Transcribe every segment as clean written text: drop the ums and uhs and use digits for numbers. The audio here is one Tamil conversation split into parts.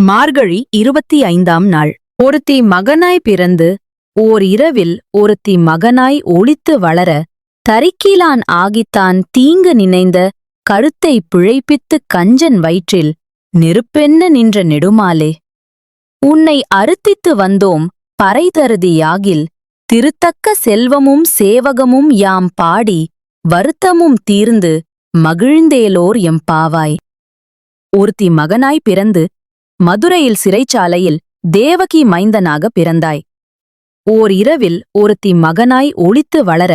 மார்கழி 25ஆம் நாள். ஒருத்தி மகனாய் பிறந்து ஓர் இரவில் ஒருத்தி மகனாய் ஒளித்து வளர தரிக்கிலான் ஆகித்தான் தீங்கு நினைந்த கருத்தை பிழைப்பித்துக் கஞ்சன் வயிற்றில் நெருப்பென்ன நின்ற நெடுமாலே. உன்னை அறுத்தித்து வந்தோம் பறைதருதி யாகில் திருத்தக்க செல்வமும் சேவகமும் யாம் பாடி வருத்தமும் தீர்ந்து மகிழ்ந்தேலோர் எம்பாவாய். ஒருத்தி மகனாய் பிறந்து மதுரையில் சிறைச்சாலையில் தேவகி மைந்தனாக பிறந்தாய். ஓர் இரவில் ஒருத்தி மகனாய் ஒளித்து வளர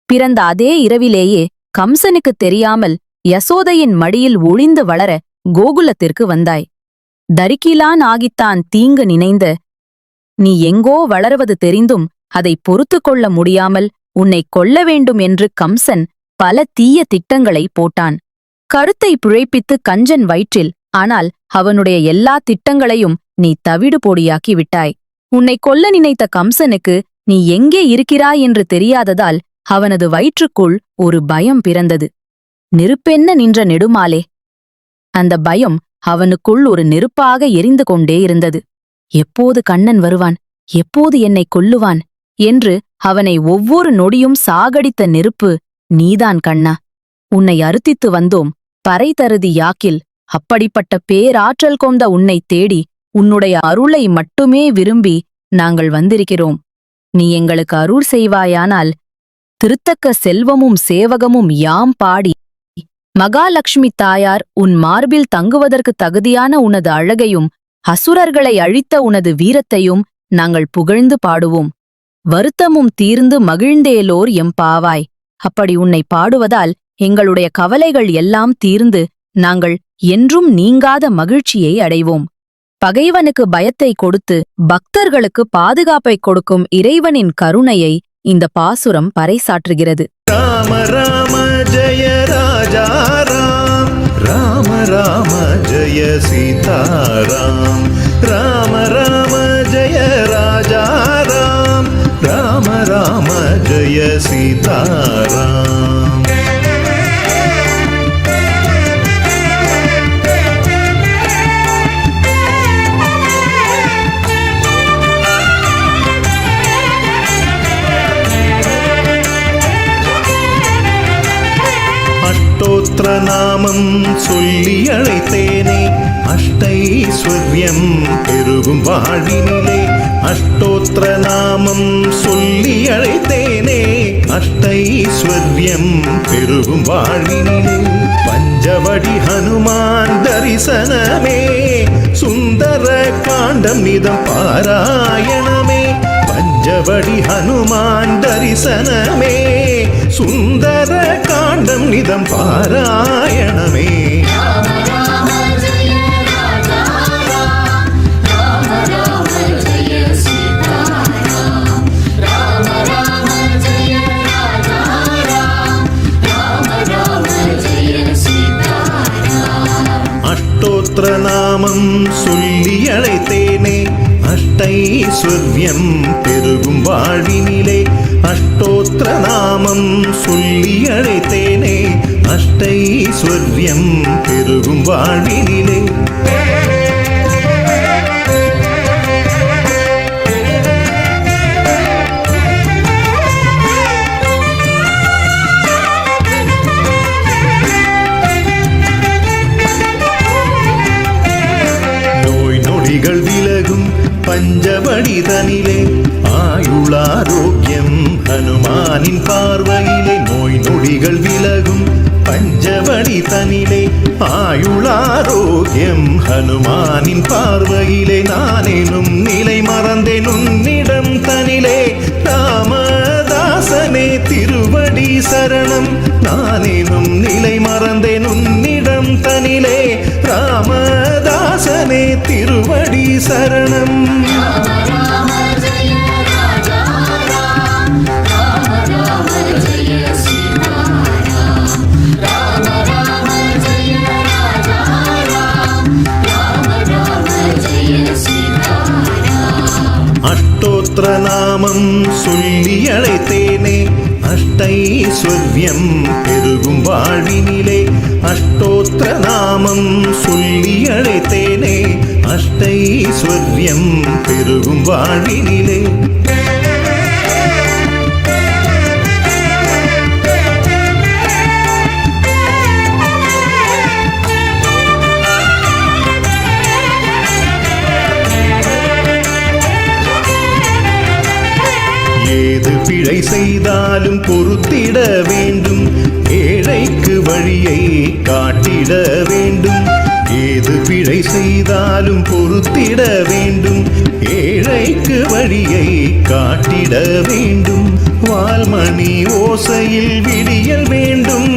பிறந்த அதே இரவிலேயே கம்சனுக்குத் தெரியாமல் யசோதையின் மடியில் ஒளிந்து வளர கோகுலத்திற்கு வந்தாய். தரிக்கிலான் ஆகித்தான் தீங்கு நினைந்த நீ எங்கோ வளருவது தெரிந்தும் அதை பொறுத்து கொள்ள முடியாமல் உன்னை கொல்ல வேண்டும் என்று கம்சன் பல தீய திட்டங்களை போட்டான். கருத்தை பிழைப்பித்து கஞ்சன் வயிற்றில். ஆனால் அவனுடைய எல்லா திட்டங்களையும் நீ தவிடு பொடியாக்கி விட்டாய். உன்னை கொல்ல நினைத்த கம்சனுக்கு நீ எங்கே இருக்கிறாய் என்று தெரியாததால் அவனது வயிற்றுக்குள் ஒரு பயம் பிறந்தது. நெருப்பென்ன நின்ற நெடுமாலே. அந்த பயம் அவனுக்குள் ஒரு நெருப்பாக எரிந்து கொண்டே இருந்தது. எப்போது கண்ணன் வருவான், எப்போது என்னை கொல்லுவான் என்று அவனை ஒவ்வொரு நொடியும் சாகடித்த நெருப்பு நீதான் கண்ணா. உன்னை அறுத்தித்து வந்தோம் பறைதருதி யாக்கில். அப்படிப்பட்ட பேராற்றல் கொண்ட உன்னை தேடி உன்னுடைய அருளை மட்டுமே விரும்பி நாங்கள் வந்திருக்கிறோம். நீ எங்களுக்கு அருள் செய்வாயானால் திருத்தக்க செல்வமும் சேவகமும் யாம் பாடி மகாலட்சுமி தாயார் உன் மார்பில் தங்குவதற்கு தகுதியான உனது அழகையும் அசுரர்களை அழித்த உனது வீரத்தையும் நாங்கள் புகழ்ந்து பாடுவோம். வருத்தமும் தீர்ந்து மகிழ்ந்தேலோர் எம்பாவாய். அப்படி உன்னை பாடுவதால் எங்களுடைய கவலைகள் எல்லாம் தீர்ந்து நாங்கள் என்றும் நீங்காத மகிழ்ச்சியை அடைவோம். பகைவனுக்கு பயத்தை கொடுத்து பக்தர்களுக்கு பாதுகாப்பை கொடுக்கும் இறைவனின் கருணையை இந்த பாசுரம் பறைசாற்றுகிறது. ராம ராம ஜெய ராஜா ராம், ராம ராம ஜெய சீதாராம், ராம ராம ஜெய ராஜா ராம், ராம ராம ஜெய சீதாராம். நாமம் சொல்லி அழைத்தேனே அஷ்டைஸ்வர்யம் பெருகும் வாழ்வினிலே. அஷ்டோத்திர நாமம் சொல்லி அழைத்தேனே அஷ்டைஸ்வர்யம் பெருகும் வாழ்வினிலே. பஞ்சவடி ஹனுமான் தரிசனமே சுந்தர காண்டம் நிதம் பாராயணமே. பஞ்சவடி ஹனுமான் தரிசனமே சுந்தர காண்டம் நிதம் பாராயணமே. அஷ்டோத்திர நாமம் சொல்லி அழைத்தேனே அஷ்டைஸ்வர்யம் பெருகும் வாழ்வினிலே. அஷ்டோத்திர நாமம் சொல்லி அழைத்தேனே அஷ்டைஸ்வர்யம் பெருகும் வாழ்வினிலே. நோய் நொடிகள் விலகும் பஞ்சவடி தனிலே ஆயுளாரோக்கியம் ஹனுமானின் பார்வையிலே. நோய் நொடிகள் விலகும் பஞ்சவடி தனிலே ஆயுளாரோக்கியம் ஹனுமானின் பார்வையிலே. நானேனும் நிலை மறந்தேன் உன்னிடம் தனிலே ராமதாசனே திருவடி சரணம். நானேனும் நிலை மறந்தேன் உன்னிடம் தனிலே ராமதாசனே திருவடி சரணம். அஷ்டோத்திர நாமம் சொல்லி அழைத்தேனே அஷ்டைஸ்வர்யம் பெருகும் வாழ்வினிலே. அஷ்டோத்திர நாமம் சொல்லி அழைத்தேனே அஷ்டைஸ்வர்யம் பெருகும் வாழ்வினிலே. ஏது பிழை செய்தாலும் பொறுத்திட வேண்டும், ஏழைக்கு வழியை காட்டிட வேண்டும். ஏது பிழை செய்தாலும் பொறுத்திட வேண்டும், ஏழைக்கு வழியை காட்டிட வேண்டும். வால்மணி ஓசையில் விடியல் வேண்டும்,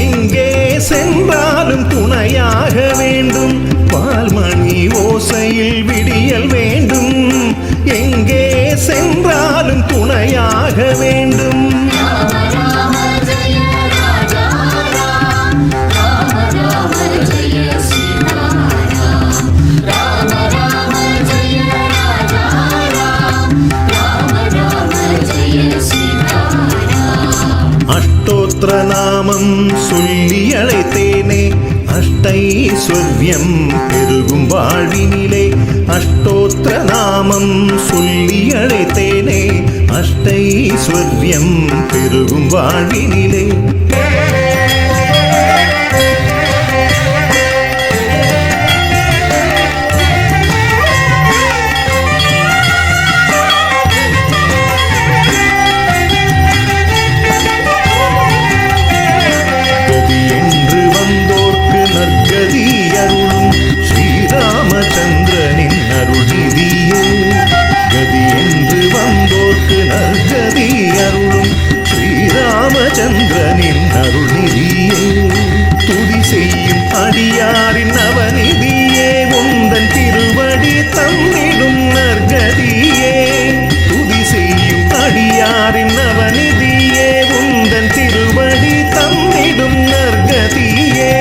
எங்கே சென்றாலும் துணையாக வேண்டும். வால்மணி ஓசையில் விடியல் வேண்டும், எங்கே சென்றாலும் துணையாக வேண்டும். அஷ்டோத்திர நாமம் சொல்லி அழைத்தேனே, அஷ்டைஸ்வர்யம் பெருகும் வாழ்வினிலே. அஷ்டோத்திர நாமம் சொல்லி அழைத்தேனே, அஷ்டைஸ்வர்யம் பெருகும் வாழ்வினிலே. சந்திரனின் அருள்நிதியே, துதி செய்யும் அடியாரின் அவநிதியே, உந்தன் திருவடி தந்திடும் நற்கதியே. துதி செய்யும் அடியாரின் அவநிதியே, உந்தன் திருவடி தந்திடும் நற்கதியே.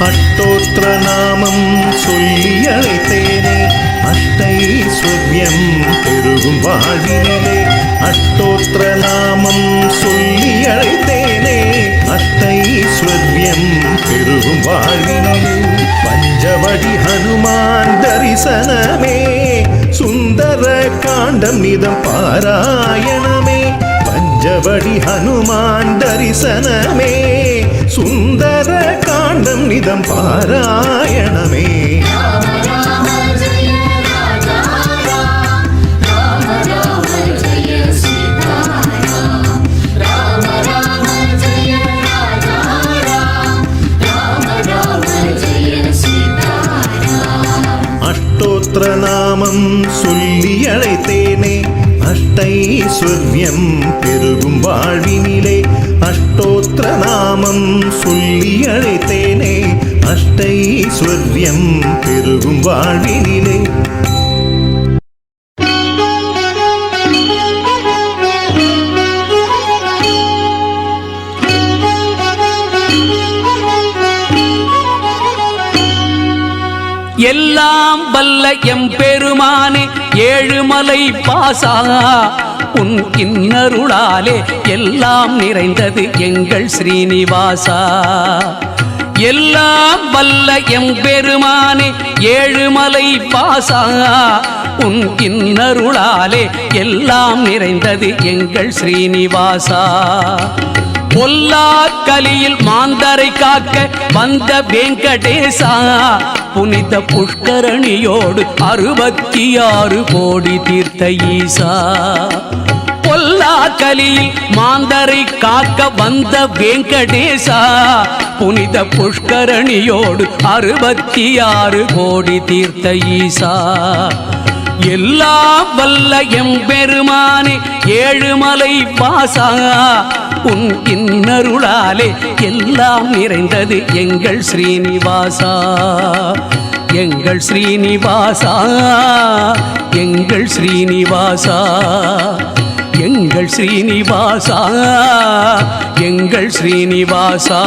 அஷ்டோத்திர நாமம் சொல்லி அழைத்தேனே, அஷ்டைஸ்வர்யம் பெருகும் வாழ்வினிலே. அஷ்டோத்திர நாமம் சொல்லி அழைத்தேனே, அஷ்டைஸ்வர்யம் பெருகும் வாழ்வினிலே. பஞ்சவடி ஹனுமான் தரிசனமே, சுந்தர காண்டம் நிதம் பாராயணமே. பஞ்சவடி ஹனுமான் தரிசனமே, சுந்தர காண்டம் நிதம் பாராயணமே. அஷ்டோத்திர நாமம் சொல்லி அழைத்தேனே, அஷ்டைஸ்வர்யம் பெருகும் வாழ்வினிலே. அஷ்டோத்திர நாமம் சொல்லி அழைத்தேனே, அஷ்டைஸ்வர்யம் பெருகும் வாழ்வினிலே. எல்லாம் வல்ல எம்பெருமானே, ஏழுமலை பாசா, உன் இன்னருளாலே எல்லாம் நிறைந்தது எங்கள் ஸ்ரீனிவாசா. எல்லாம் வல்ல எம்பெருமானே, ஏழுமலை பாசா, உன் இன்னருளாலே எல்லாம் நிறைந்தது எங்கள் ஸ்ரீனிவாசா. பொல்லா கலியில் மாந்தரை காக்க வந்த வெங்கடேசா, புனித புஷ்கரணியோடு 66 கோடி தீர்த்த ஈசா. பொல்லா கலியில் மாந்தரை காக்க வந்த வெங்கடேசா, புனித புஷ்கரணியோடு 66 கோடி தீர்த்த ஈசா. எல்லாம் வல்ல எம்பெருமானே, ஏழுமலை பாசா, உன் இன்னருளாலே எல்லாம் நிறைந்தது எங்கள் ஸ்ரீனிவாசா. எங்கள் ஸ்ரீனிவாசா, எங்கள் ஸ்ரீனிவாசா, எங்கள் ஸ்ரீனிவாசா, எங்கள் ஸ்ரீனிவாசா.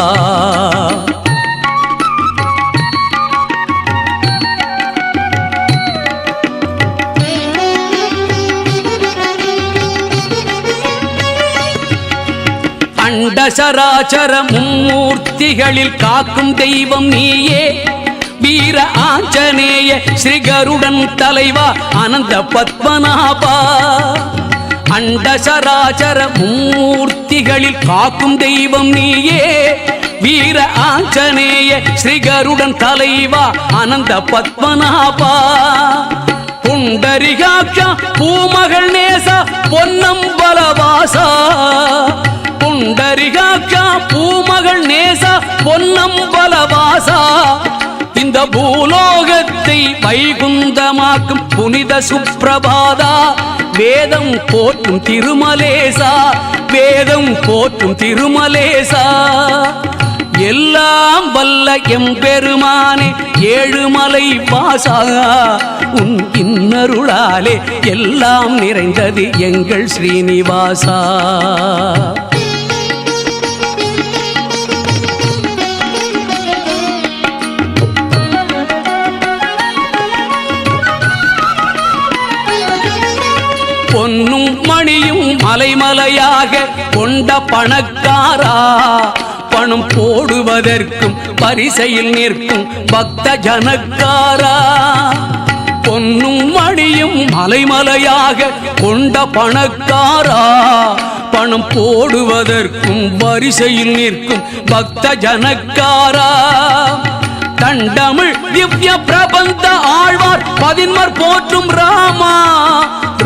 அண்டசராச்சர மும்மூர்த்திகளில் காக்கும் தெய்வம் நீயே வீர ஆஞ்சநேய ஸ்ரீ கருடன் தலைவா அனந்த பத்மநாபா அண்டசராச்சர மும்மூர்த்திகளில் காக்கும் தெய்வம் நீயே வீர ஆஞ்சநேய ஸ்ரீ கருடன் தலைவா அனந்த பத்மநாபா புண்டரிகாட்சா பூமகள் நேசா பொன்னம்பலவாசா புண்டரிகாட்சா பூமகள் நேசா பொன்னம்பலவாசா இந்த பூலோகத்தை வைகுந்தமாக்கும் புனித சுப்பிரபாதா வேதம் போற்றும் திருமலேசா வேதம் போற்றும் திருமலேசா எல்லாம் வல்ல எம்பெருமானே ஏழுமலை வாசா உன் இன்னருளாலே எல்லாம் நிறைந்தது எங்கள் ஸ்ரீனிவாசா பொன்னும் மணியும் மலைமலையாக கொண்ட பணக்காரா பணம் போடுவதற்கும் பரிசையில் நிற்கும் பக்த ஜனக்காரா பொன்னும் மணியும் மலைமலையாக கொண்ட பணக்காரா பணம் போடுவதற்கும் வரிசையில் நிற்கும் பக்த ஜனக்காரா தண்டமிழ் திவ்ய பிரபந்த ஆழ்வார் பதின்மர் போற்றும் ராமா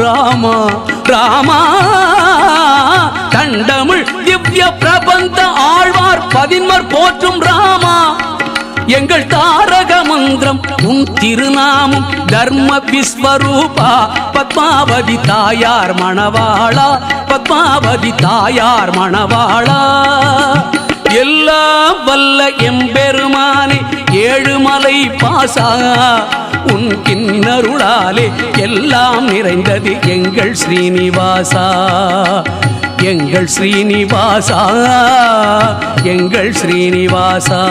ராமா ராமா தண்டமிழ் திவ்ய பிரபந்த ஆழ்வார் பதின்மர் போற்றும் ராமா எங்கள் தாரக மந்திரம் உன் திருநாமம் தர்ம விஸ்வரூபா பத்மாவதி தாயார் மணவாளா பத்மாவதி தாயார் மணவாளா எல்லாம் வல்ல எம்பெருமானே ஏழுமலை பாசா உன் கிண்ணருளாலே எல்லாம் நிறைந்தது எங்கள் ஸ்ரீனிவாசா எங்கள் ஸ்ரீனிவாசா எங்கள் ஸ்ரீனிவாசா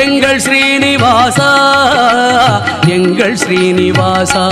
எங்கள் ஸ்ரீனிவாசா எங்கள் ஸ்ரீனிவாசா